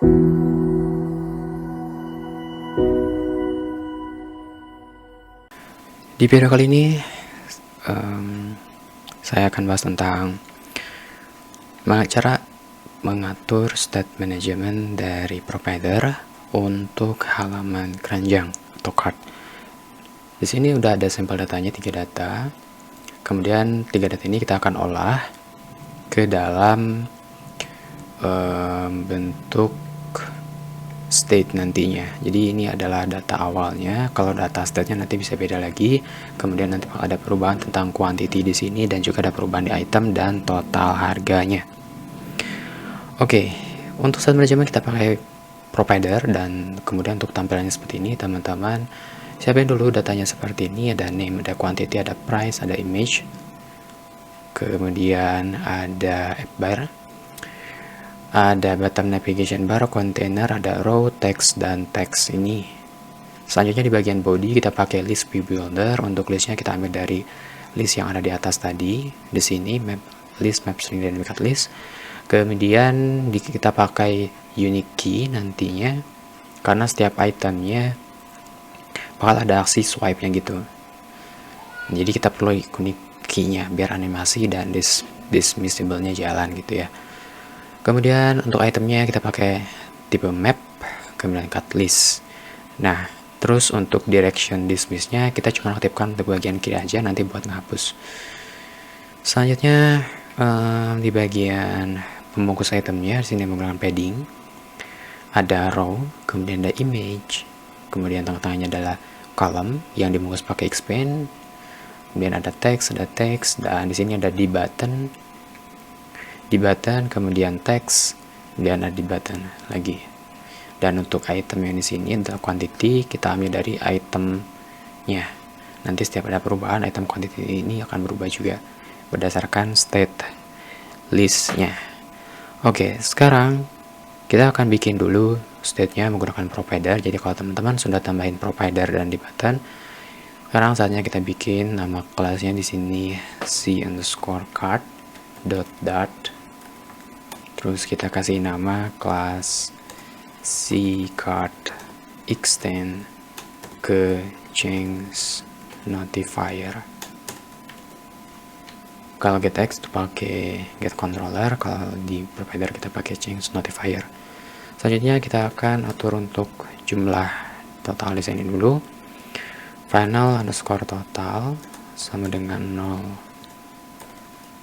Di video kali ini saya akan bahas tentang cara mengatur state management dari provider untuk halaman keranjang atau card. Di sini udah ada sampel datanya 3 data. Kemudian 3 data ini kita akan olah ke dalam bentuk state nantinya. Jadi ini adalah data awalnya. Kalau data state-nya nanti bisa beda lagi. Kemudian nanti ada perubahan tentang quantity di sini dan juga ada perubahan di item dan total harganya. Oke, untuk state management kita pakai provider dan kemudian untuk tampilannya seperti ini, teman-teman. Siapin dulu datanya seperti ini, ada name, ada quantity, ada price, ada image. Kemudian ada app bar. Ada bottom navigation bar, container, ada row, text, dan text ini. Selanjutnya di bagian body kita pakai list view builder. Untuk listnya kita ambil dari list yang ada di atas tadi. Di sini list map string dan dynamic list. Kemudian kita pakai unique key nantinya karena setiap itemnya bakal ada aksi swipe-nya gitu. Jadi kita perlu unique key-nya biar animasi dan dismissible-nya jalan gitu ya. Kemudian untuk itemnya kita pakai tipe map, kemudian cut list. Nah, terus untuk direction dismiss-nya kita cuma aktifkan untuk bagian kiri aja nanti buat ngehapus. Selanjutnya di bagian pembungkus itemnya di sini menggunakan padding. Ada row, kemudian ada image, kemudian tengah-tengahnya adalah column yang dibungkus pakai expand. Kemudian ada text, dan di sini ada di button, kemudian text, dan ada di button lagi. Dan untuk item yang di sini adalah quantity, kita ambil dari itemnya. Nanti setiap ada perubahan, item quantity ini akan berubah juga berdasarkan state listnya. Oke, sekarang kita akan bikin dulu state-nya menggunakan provider. Jadi kalau teman-teman sudah tambahin provider dan di button, sekarang saatnya kita bikin nama kelasnya di sini c_card dot. Terus kita kasih nama kelas c_card extend ke change notifier. Kalau getX itu pakai get controller, kalau di provider kita pakai change notifier. Selanjutnya kita akan atur untuk jumlah total di sini dulu. Final underscore total sama dengan 0.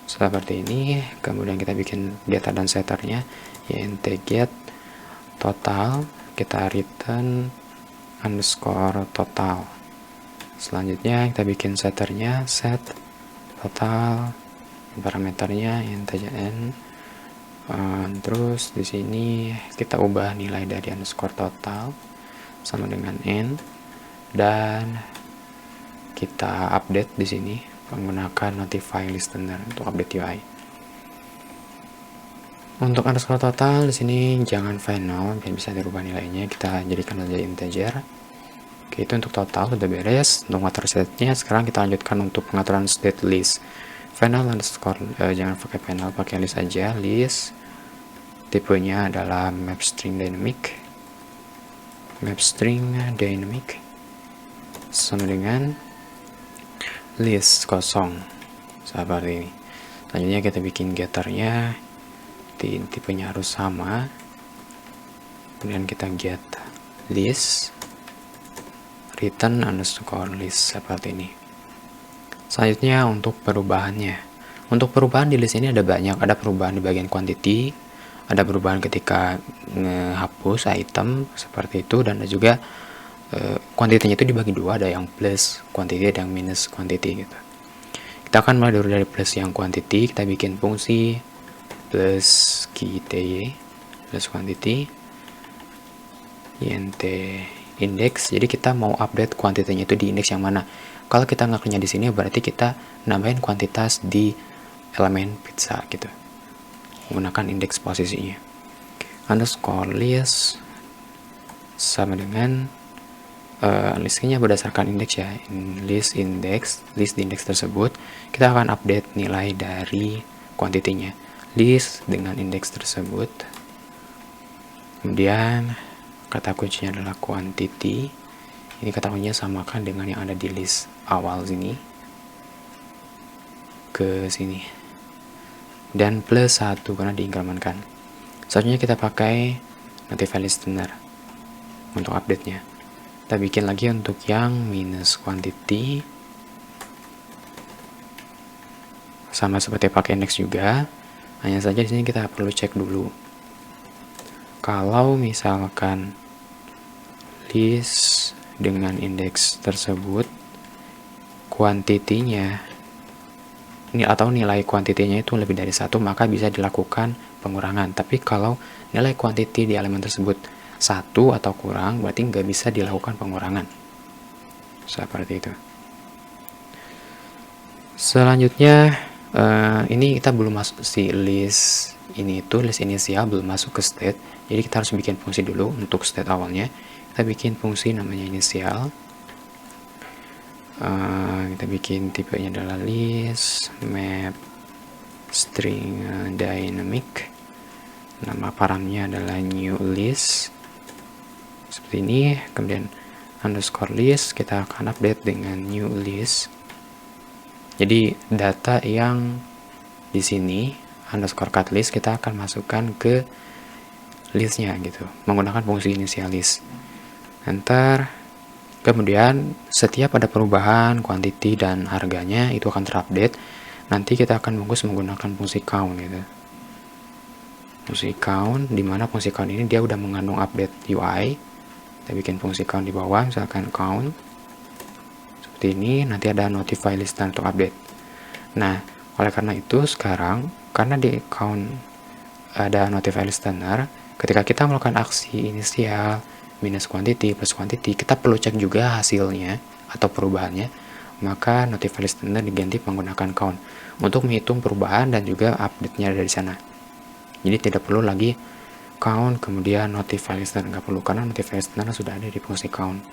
Seperti ini. Kemudian kita bikin data dan setternya, int get total, kita return underscore total. Selanjutnya kita bikin setternya set total, parameternya int n. Terus di sini kita ubah nilai dari underscore total sama dengan n, dan kita update di sini menggunakan notify listener untuk update UI. Untuk underscore total di sini jangan final, biar bisa dirubah nilainya, kita jadikan saja integer. Oke, itu untuk total sudah beres. Untuk ngatur state-nya sekarang kita lanjutkan untuk pengaturan state list. Final underscore jangan pakai final, pakai list aja, list. Tipenya adalah map string dynamic. Sama dengan list kosong seperti ini. Selanjutnya kita bikin getternya, tipenya harus sama. Kemudian kita get list return underscore list seperti ini. Selanjutnya untuk perubahannya. Untuk perubahan di list ini ada banyak. Ada perubahan di bagian quantity, ada perubahan ketika ngehapus item seperti itu, dan ada juga kuantitinya itu dibagi dua, ada yang plus quantity, ada yang minus quantity gitu. Kita akan mulai dulu dari plus yang quantity. Kita bikin fungsi plus key ty plus quantity int index. Jadi kita mau update kuantitinya itu di index yang mana. Kalau kita ngaklinya di sini berarti kita nambahin kuantitas di elemen pizza gitu, menggunakan indeks posisinya. Underscore list sama dengan listnya berdasarkan indeks ya, list di indeks tersebut kita akan update nilai dari kuantitinya. List dengan indeks tersebut Kemudian kata kuncinya adalah quantity. Ini kata kuncinya samakan dengan yang ada di list awal sini ke sini, dan plus 1 karena diinkremenkan. Selanjutnya kita pakai notify listener untuk update-nya. Kita bikin lagi untuk yang minus quantity, sama seperti pakai index juga. Hanya saja di sini kita perlu cek dulu. Kalau misalkan list dengan indeks tersebut kuantitinya ini atau nilai kuantitinya itu lebih dari 1, maka bisa dilakukan pengurangan. Tapi kalau nilai kuantiti di elemen tersebut 1 atau kurang, berarti nggak bisa dilakukan pengurangan. Seperti itu. Selanjutnya ini kita belum masuk si list ini, itu list inisial belum masuk ke state, jadi kita harus bikin fungsi dulu untuk state awalnya. Kita bikin fungsi namanya inisial. Kita bikin tipenya adalah list map string dynamic. Nama paramnya adalah new list seperti ini. Kemudian underscore list kita akan update dengan new list. Jadi data yang di sini underscore cut list kita akan masukkan ke listnya gitu menggunakan fungsi inisialis. Enter. Kemudian setiap ada perubahan quantity dan harganya itu akan terupdate. Nanti kita akan bungkus menggunakan fungsi count gitu. Fungsi count, dimana fungsi count ini dia udah mengandung update UI. Kita bikin fungsi count di bawah, misalkan count seperti ini. Nanti ada notify listener untuk update. Nah, oleh karena itu sekarang karena di count ada notify listener, ketika kita melakukan aksi inisial minus quantity plus quantity, kita perlu cek juga hasilnya atau perubahannya, maka notify listener diganti menggunakan count untuk menghitung perubahan dan juga update-nya dari sana. Jadi tidak perlu lagi count kemudian notify listener, nggak perlu karena notify listener sudah ada di fungsi count.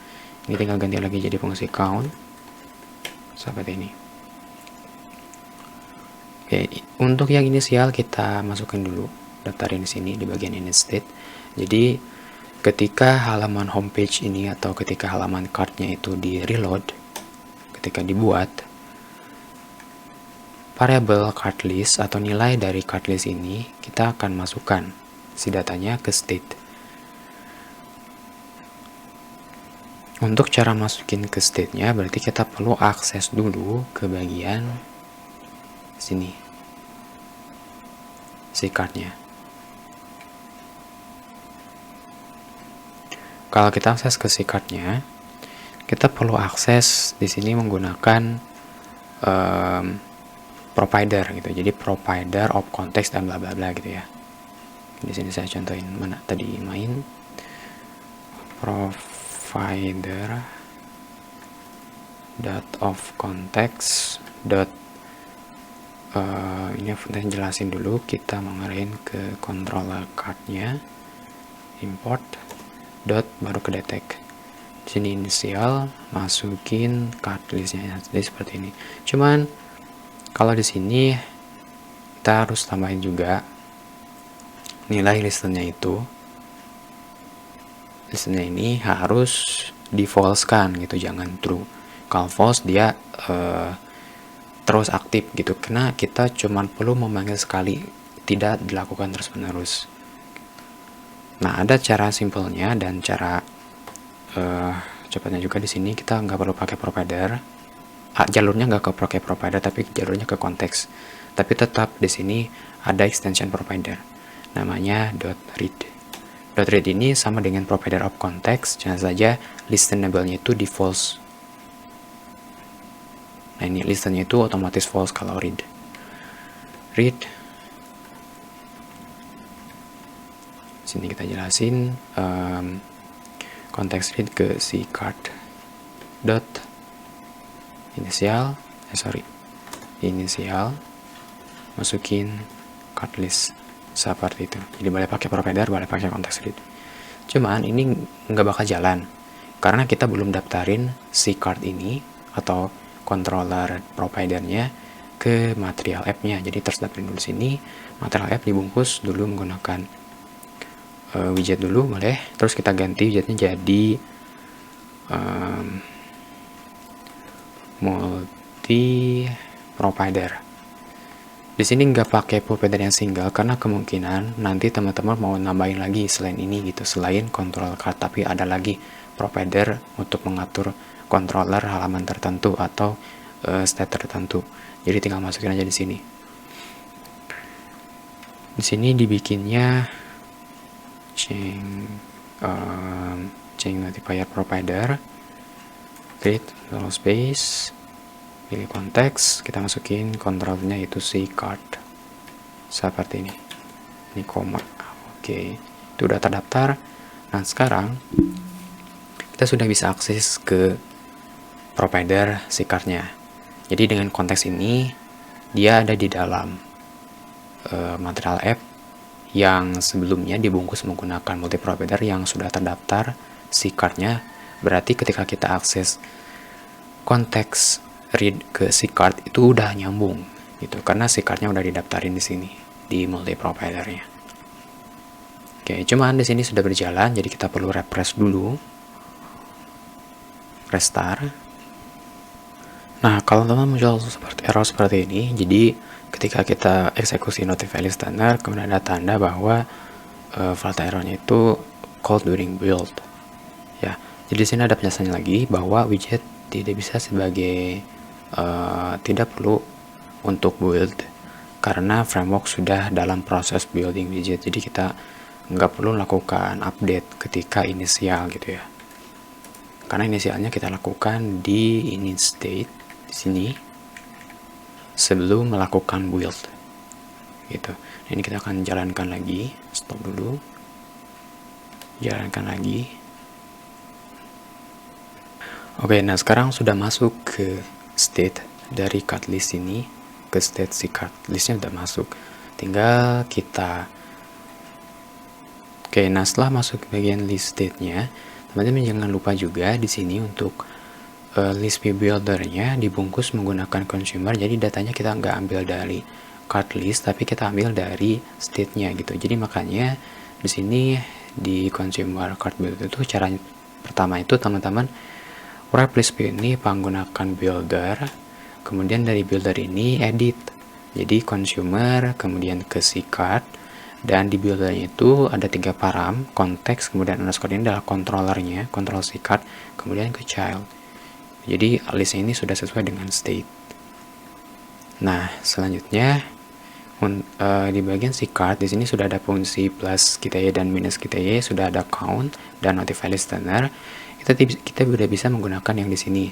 Ini tinggal ganti lagi jadi fungsi count seperti ini. Oke, untuk yang inisial kita masukkan dulu, daftarin di sini di bagian init state. Jadi ketika halaman homepage ini atau ketika halaman card-nya itu di reload, ketika dibuat, variabel card list atau nilai dari card list ini kita akan masukkan si datanya ke state. Untuk cara masukin ke state-nya berarti kita perlu akses dulu ke bagian sini, si card-nya. Kalau kita akses ke si card-nya, kita perlu akses di sini menggunakan provider gitu. Jadi provider of context dan bla bla bla gitu ya. Di sini saya contohin mana tadi main provider dot of context dot ini saya jelasin dulu, kita mengarahin ke controller card-nya, import dot baru ke detect. Di sini inisial, masukin card listnya jadi seperti ini. Cuman kalau di sini kita harus tambahin juga nilai listennya itu. Listennya ini harus di false kan gitu, jangan true. Kalau false dia terus aktif gitu, karena kita cuman perlu memanggil sekali, tidak dilakukan terus menerus. Nah, ada cara simpelnya dan cara cepatnya juga. Di sini kita nggak perlu pakai provider, jalurnya nggak pakai provider, tapi jalurnya ke konteks. Tapi tetap di sini ada extension provider, namanya .read. .read ini sama dengan provider of context, jangan saja listenable-nya itu di false. Nah, ini listennya itu otomatis false kalau read. Sini kita jelasin konteks read ke si card dot inisial masukin card list seperti itu. Jadi boleh pakai provider, boleh pakai konteks read. Cuman ini nggak bakal jalan karena kita belum daftarin si card ini atau controller providernya ke material app-nya. Jadi terus daftarin dulu sini, material app dibungkus dulu menggunakan widget dulu boleh, terus kita ganti widgetnya jadi multi provider. Di sini nggak pakai provider yang single karena kemungkinan nanti teman-teman mau nambahin lagi selain ini gitu, selain control card, tapi ada lagi provider untuk mengatur controller halaman tertentu atau state tertentu. Jadi tinggal masukin aja di sini. Di sini dibikinnya change notifier provider, create space, pilih konteks, kita masukin kontrolnya itu si card seperti ini koma. Oke, itu udah terdaftar. Nah sekarang kita sudah bisa akses ke provider si cardnya. Jadi dengan konteks ini dia ada di dalam material app yang sebelumnya dibungkus menggunakan multi provider yang sudah terdaftar si cardnya. Berarti ketika kita akses konteks read ke si card itu udah nyambung gitu, karena si cardnya udah didaftarin di sini di multi providernya. Oke, cuman di sini sudah berjalan, jadi kita perlu refresh dulu, restart. Nah kalau teman muncul error seperti ini, jadi ketika kita eksekusi notify listener kemudian ada tanda bahwa file errornya itu called during build ya. Jadi di sini ada penjelasannya lagi bahwa widget tidak bisa sebagai tidak perlu untuk build karena framework sudah dalam proses building widget, jadi kita nggak perlu lakukan update ketika inisial gitu ya, karena inisialnya kita lakukan di init state di sini sebelum melakukan build gitu. Ini kita akan jalankan lagi, stop dulu, jalankan lagi. Oke, nah sekarang sudah masuk ke state dari card list ini, ke state si card listnya udah masuk, tinggal kita nah setelah masuk ke bagian list state-nya, teman-teman jangan lupa juga di sini untuk list view builder-nya dibungkus menggunakan consumer, jadi datanya kita nggak ambil dari card list tapi kita ambil dari state-nya gitu. Jadi makanya di sini di consumer card builder itu cara pertama itu teman-teman wrap list view ini menggunakan builder, kemudian dari builder ini edit, jadi consumer kemudian ke si card, dan di buildernya itu ada 3 param, konteks, kemudian underscore ini adalah controllernya, control si card, kemudian ke child. Jadi list ini sudah sesuai dengan state. Nah selanjutnya di bagian si card di sini sudah ada fungsi plus KTY dan minus KTY, sudah ada count dan notify listener. Kita udah bisa menggunakan yang di sini.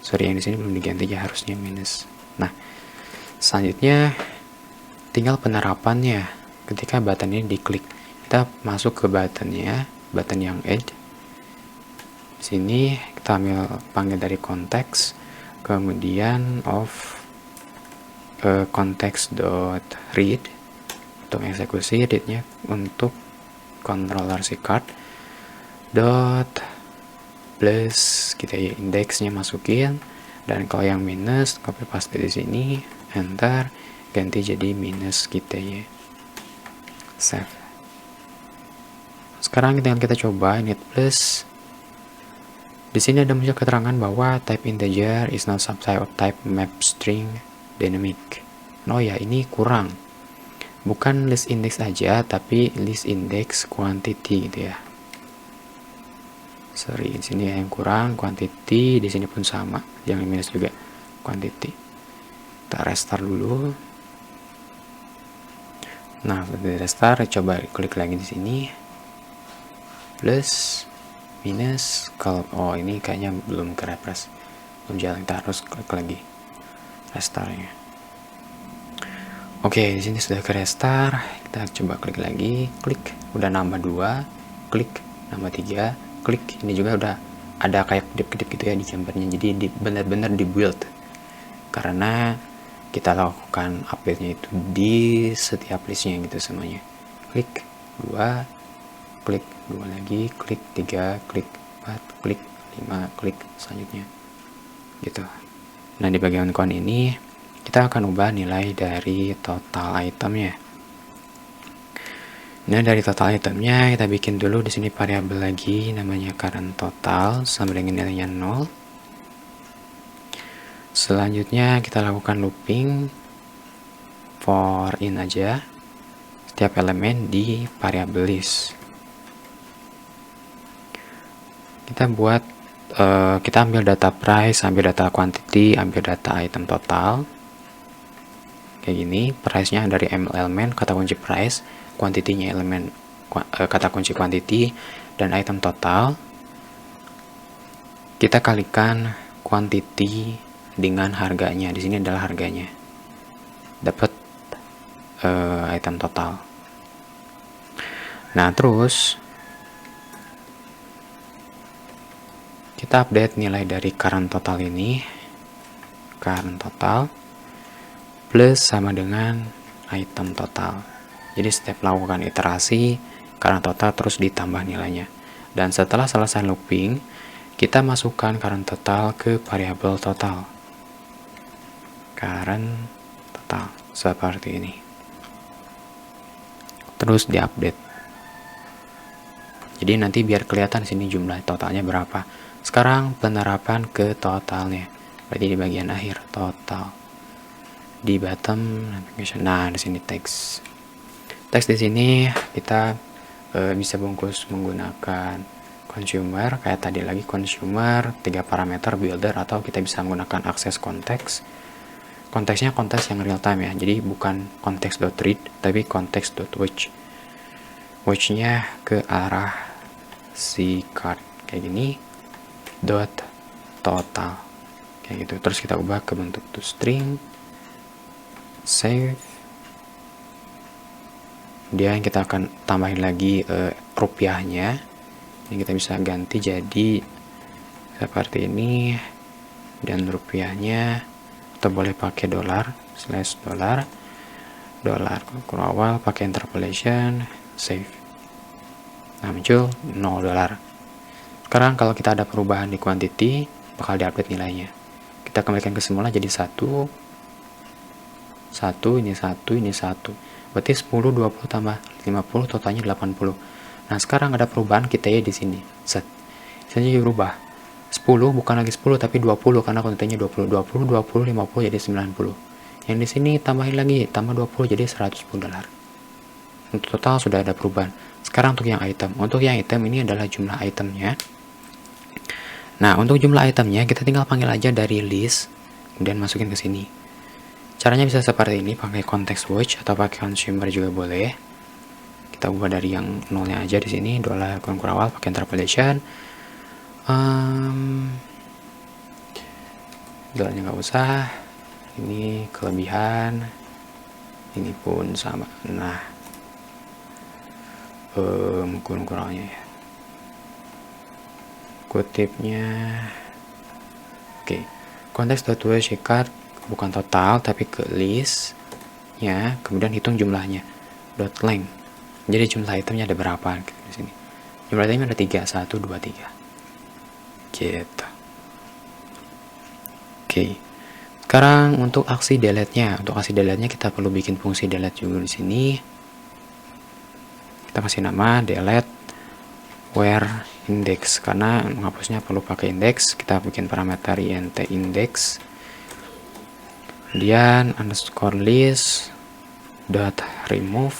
Sorry, yang di sini belum diganti ya, harusnya minus. Nah, selanjutnya tinggal penerapannya. Ketika button ini diklik, kita masuk ke buttonnya, button yang edge. Di sini kita panggil dari konteks, kemudian of context.read untuk eksekusi, readnya untuk controller si card dot plus kita indeksnya masukin, dan kalau yang minus copy paste di sini, enter, ganti jadi minus kita ya, save. Sekarang kita coba init plus. Di sini ada muncul keterangan bahwa type integer is not subtype of type map string dynamic. Oh ya, ini kurang, bukan list index aja tapi list index quantity gitu ya. Sorry, di sini yang kurang quantity, di sini pun sama, yang minus juga quantity. Kita restart dulu. Nah, setelah restart, coba klik lagi di sini. Plus, minus, kalau ini kayaknya belum ke refresh, belum jalan, kita harus klik lagi restartnya. Oke, di sini sudah ke restart. Kita coba klik lagi, klik, udah nambah 2, klik, nambah 3. Klik, ini juga udah ada kayak kedip-kedip gitu ya di jumpernya, jadi benar-benar di build karena kita lakukan update-nya itu di setiap listnya gitu semuanya. Klik 2, klik 2 lagi, klik 3, klik 4, klik 5, klik selanjutnya gitu. Nah di bagian count ini kita akan ubah nilai dari total itemnya. Nah, dari total itemnya kita bikin dulu di sini variabel lagi namanya current total sama dengan nilainya 0. Selanjutnya kita lakukan looping for in aja setiap elemen di variabel list. Kita buat kita ambil data price, ambil data quantity, ambil data item total. Kayak gini, price-nya dari elemen kata kunci price, quantity-nya elemen kata kunci quantity, dan item total. Kita kalikan quantity dengan harganya. Di sini adalah harganya. Dapat item total. Nah, terus kita update nilai dari current total ini. Current total plus sama dengan item total. Jadi setiap lakukan iterasi, current total terus ditambah nilainya. Dan setelah selesai looping, kita masukkan current total ke variabel total. Current total seperti ini. Terus diupdate. Jadi nanti biar kelihatan sini jumlah totalnya berapa. Sekarang penerapan ke totalnya. Berarti di bagian akhir total. Di bottom navigation. Nah, di sini teks. Teks di sini kita bisa bungkus menggunakan consumer kayak tadi lagi consumer 3 parameter builder, atau kita bisa menggunakan akses konteks. Konteksnya konteks yang real time ya. Jadi bukan konteks.read tapi konteks.watch. Watch-nya ke arah si card kayak gini dot total kayak gitu. Terus kita ubah ke bentuk toString, save. Kemudian kita akan tambahin lagi rupiahnya. Ini kita bisa ganti jadi seperti ini, dan rupiahnya atau boleh pakai dolar /$ dolar awal, pakai interpolation, save. Nah, muncul $0. Sekarang kalau kita ada perubahan di quantity, bakal diupdate nilainya. Kita kembalikan ke semula jadi 1, ini 1. Berarti 10, 20 tambah 50 totalnya 80. Nah, sekarang ada perubahan kita ya di sini. Set. Misalnya berubah. 10 bukan lagi 10 tapi 20 karena kuantitinya 20, 50 jadi 90. Yang di sini tambahin lagi, tambah 20 jadi $110. Untuk total sudah ada perubahan. Sekarang untuk yang item. Untuk yang item ini adalah jumlah itemnya. Nah, untuk jumlah itemnya kita tinggal panggil aja dari list, kemudian masukin ke sini. Caranya bisa seperti ini, pakai context watch atau pakai consumer juga boleh. Kita ubah dari yang nolnya aja di sini, $, awal, pakai interpolation. $nya nggak usah. Ini kelebihan. Ini pun sama. Nah, kurang-kurangnya ya. Kutipnya. Oke. Context.watch card bukan total tapi ke list ya, kemudian hitung jumlahnya .length. Jadi jumlah itemnya ada berapa gitu di sini. Jumlah itemnya ada 3, 1, 2, 3 gitu. Oke. Sekarang untuk aksi delete-nya. Untuk aksi delete-nya kita perlu bikin fungsi delete juga di sini. Kita kasih nama delete where index, karena menghapusnya perlu pakai index. Kita bikin parameter int index, kemudian underscore list dot remove.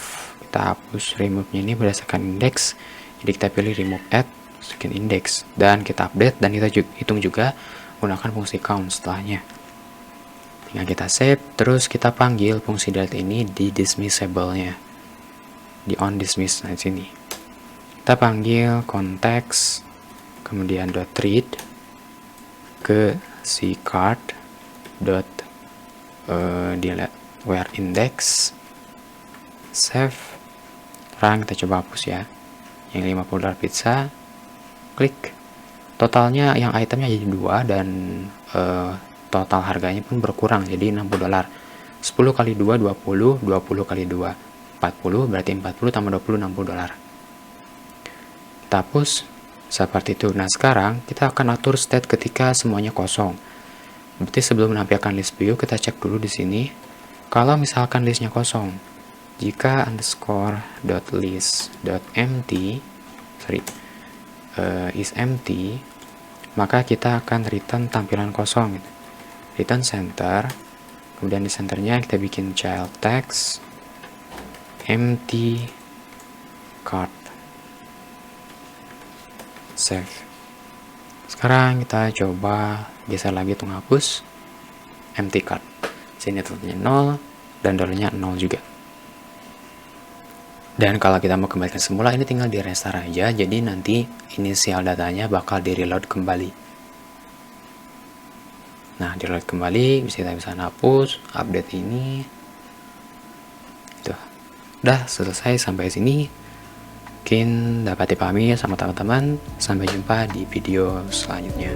Kita hapus remove-nya ini berdasarkan index, jadi kita pilih remove at sekian index, dan kita update, dan kita hitung juga gunakan fungsi count setelahnya. Tinggal kita save, terus kita panggil fungsi delete ini di dismissible-nya, di on dismiss. Nah, di sini kita panggil konteks, kemudian .read ke si card delete where index, save. Sekarang kita coba hapus ya yang $50 pizza, klik. Totalnya yang itemnya jadi 2, dan total harganya pun berkurang jadi $60. 10 kali 2 20, 20 kali 2 40, berarti 40 tambah 20 $60. Kita hapus seperti itu. Nah, sekarang kita akan atur state ketika semuanya kosong. Berarti sebelum menampilkan list view, kita cek dulu di sini. Kalau misalkan listnya kosong, Jika underscore dot list dot empty is empty, maka kita akan return tampilan kosong gitu. Return center, kemudian di centernya kita bikin child text empty card. Save. Sekarang kita coba geser lagi untuk hapus empty card. Sini totalnya 0 dan dollarnya 0 juga. Dan kalau kita mau kembalikan semula, ini tinggal di restart aja, jadi nanti inisial datanya bakal di reload kembali. Nah, di reload kembali, kita bisa hapus, update ini. Itu. Udah selesai sampai sini. Mungkin dapat dipahami sama teman-teman. Sampai jumpa di video selanjutnya.